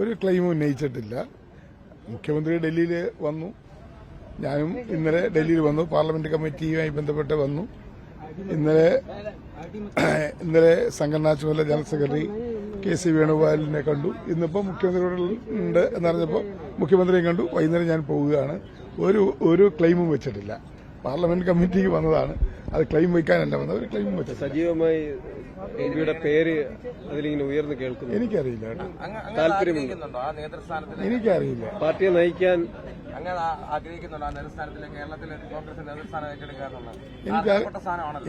ഒരു ക്ലെയിമും ഉന്നയിച്ചിട്ടില്ല. മുഖ്യമന്ത്രി ഡൽഹിയിൽ വന്നു, ഞാനും ഇന്നലെ ഡൽഹിയിൽ വന്നു, പാർലമെന്റ് കമ്മിറ്റിയുമായി ബന്ധപ്പെട്ട് വന്നു. ഇന്നലെ സംഘടനാ ചുമതല ജനറൽ സെക്രട്ടറി KC വേണുഗോപാലിനെ കണ്ടു. ഇന്നിപ്പോൾ മുഖ്യമന്ത്രിയോട് ഉണ്ട് എന്നറിഞ്ഞപ്പോൾ മുഖ്യമന്ത്രിയെ കണ്ടു. വൈകുന്നേരം ഞാൻ പോവുകയാണ്. ഒരു ക്ലെയിമും വെച്ചിട്ടില്ല. പാർലമെന്റ് കമ്മിറ്റിക്ക് വന്നതാണ്, അത് ക്ലെയിം വയ്ക്കാനല്ല വന്നത്. ഒരു ക്ലെയിമും വെച്ചിട്ട് സജീവമായി എംപിയുടെ പേര് അതിലിങ്ങനെ ഉയർന്നു കേൾക്കുന്നു. എനിക്കറിയില്ല കേട്ടോ, താല്പര്യമുണ്ടോ? എനിക്കറിയില്ല. പാർട്ടിയെ നയിക്കാൻ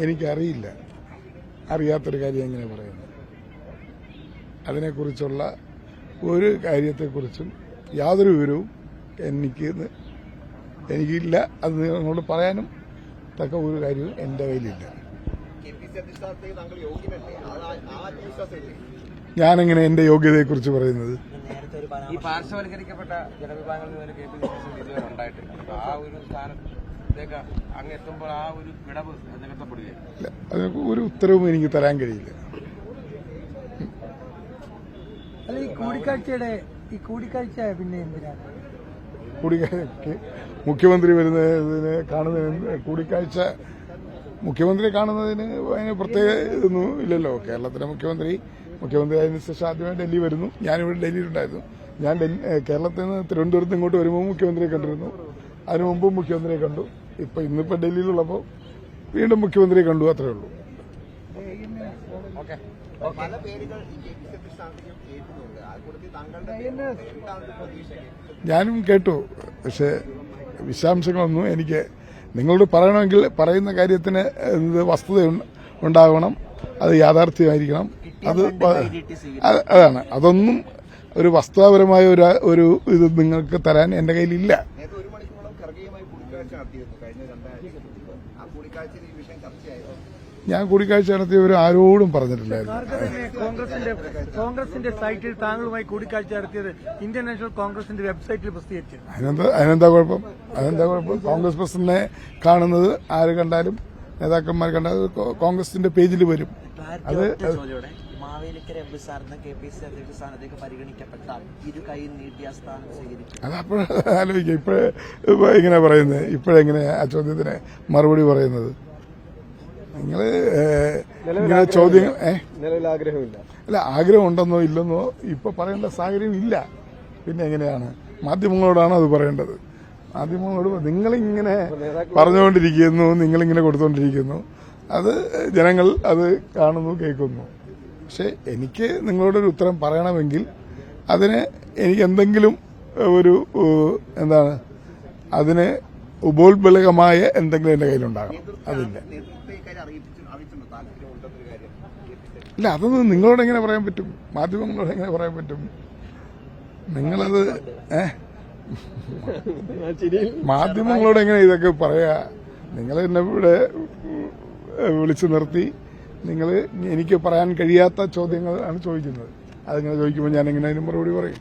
എനിക്കറിയില്ല. അറിയാത്തൊരു കാര്യം എങ്ങനെ പറയുന്നു? അതിനെക്കുറിച്ചുള്ള ഒരു കാര്യത്തെക്കുറിച്ചും യാതൊരു വിവരവും എനിക്കില്ല. അത് നിങ്ങളോട് പറയാനും തക്ക ഒരു കാര്യവും എന്റെ കയ്യിലില്ല. ഞാനെങ്ങനെ എന്റെ യോഗ്യതയെക്കുറിച്ച് പറയുന്നത്? ഈ പാർശ്വവൽക്കരിക്കപ്പെട്ട ജനവിഭാഗങ്ങളിൽ നിന്ന് KPCC ഇതുവരെ ഉണ്ടായിട്ടില്ല. ആ ഒരു സ്ഥാനത്തേക്ക് അങ്ങ് എത്തുമ്പോൾ ആ ഒരു വിടവ് നികത്തപ്പെടുകയില്ല. അതിനൊക്കെ ഒരു ഉത്തരവും എനിക്ക് തരാൻ കഴിയില്ല. അല്ല, ഈ കൂടിക്കാഴ്ച പിന്നെ എന്തിനാണ് മുഖ്യമന്ത്രി വരുന്നതിന് കാണുന്നതിന് കൂടിക്കാഴ്ച? മുഖ്യമന്ത്രി കാണുന്നതിന് അതിന് പ്രത്യേക ഇതൊന്നും ഇല്ലല്ലോ. കേരളത്തിലെ മുഖ്യമന്ത്രി അതിന് ശേഷം ആദ്യമായി ഡൽഹി വരുന്നു. ഞാനിവിടെ ഡൽഹിയിലുണ്ടായിരുന്നു. ഞാൻ കേരളത്തിൽ നിന്ന് തിരുവനന്തപുരത്ത് ഇങ്ങോട്ട് വരുമ്പോൾ മുഖ്യമന്ത്രിയെ കണ്ടിരുന്നു. അതിനു മുമ്പും മുഖ്യമന്ത്രിയെ കണ്ടു. ഇന്നിപ്പോൾ ഡൽഹിയിലുള്ളപ്പോൾ വീണ്ടും മുഖ്യമന്ത്രിയെ കണ്ടു. അത്രേ ഉള്ളൂ. ഞാനും കേട്ടു, പക്ഷെ വിശദാംശങ്ങളൊന്നും എനിക്ക് നിങ്ങളോട് പറയണമെങ്കിൽ പറയുന്ന കാര്യത്തിന് വസ്തുത ഉണ്ടാകണം, അത് യാഥാർത്ഥ്യമായിരിക്കണം. അതാണ്. അതൊന്നും ഒരു വസ്തുതാപരമായ ഒരു ഇത് നിങ്ങൾക്ക് തരാൻ എന്റെ കയ്യിലില്ല. ഞാൻ കൂടിക്കാഴ്ച നടത്തിയവർ ആരോടും പറഞ്ഞിട്ടില്ലായിരുന്നു. കോൺഗ്രസിന്റെ സൈറ്റിൽ താങ്കളുമായി കൂടിക്കാഴ്ച നടത്തിയത് ഇന്ത്യൻ നാഷണൽ കോൺഗ്രസിന്റെ വെബ്സൈറ്റിൽ പ്രസിദ്ധീകരിച്ചു. അതിനെന്താ കുഴപ്പം? കോൺഗ്രസ് പ്രസിഡന്റിനെ കാണുന്നത് ആര് കണ്ടാലും, നേതാക്കന്മാർ കണ്ടാലും കോൺഗ്രസിന്റെ പേജിൽ വരും. അത് മാവേലിക്കര എംപി സ്ഥാനത്ത് KPCC അധ്യക്ഷ സ്ഥാനത്തേക്ക് പരിഗണിക്കപ്പെട്ടാൽ ഇരു കൈ നീട്ടിയ സ്ഥാനം സ്വീകരിക്കും. അത് അപ്പോഴാലോചിക്കുക. ഇങ്ങനെ പറയുന്നത്, ഇപ്പോഴെങ്ങനെ ആ ചോദ്യത്തിന് മറുപടി പറയുന്നത്? നിങ്ങള് ഇങ്ങനെ ചോദ്യം നിലവിൽ ആഗ്രഹമില്ല. അല്ല, ആഗ്രഹം ഉണ്ടെന്നോ ഇല്ലെന്നോ ഇപ്പൊ പറയേണ്ട സാഹചര്യം ഇല്ല. പിന്നെ എങ്ങനെയാണ്? മാധ്യമങ്ങളോടാണ് അത് പറയേണ്ടത്. മാധ്യമങ്ങളോട് നിങ്ങളിങ്ങനെ പറഞ്ഞുകൊണ്ടിരിക്കുന്നു, നിങ്ങളിങ്ങനെ കൊടുത്തുകൊണ്ടിരിക്കുന്നു. അത് ജനങ്ങൾ അത് കാണുന്നു, കേൾക്കുന്നു. പക്ഷെ എനിക്ക് നിങ്ങളോടൊരു ഉത്തരം പറയണമെങ്കിൽ അതിന് എനിക്ക് എന്തെങ്കിലും ഒരു അതിന് ഉപോത്ബലകമായ എന്തെങ്കിലും എന്റെ കയ്യിലുണ്ടാകണം. അതില്ല. ഇല്ല, അതൊന്നും നിങ്ങളോട് എങ്ങനെ പറയാൻ പറ്റും? മാധ്യമങ്ങളോട് എങ്ങനെ പറയാൻ പറ്റും? നിങ്ങളത് മാധ്യമങ്ങളോട് എങ്ങനെ ഇതൊക്കെ പറയാ? നിങ്ങൾ എന്നെ ഇവിടെ വിളിച്ചു നിർത്തി നിങ്ങൾ എനിക്ക് പറയാൻ കഴിയാത്ത ചോദ്യങ്ങളാണ് ചോദിക്കുന്നത്. അതിങ്ങനെ ചോദിക്കുമ്പോൾ ഞാൻ എങ്ങനെ അതിന് മറുപടി പറയും?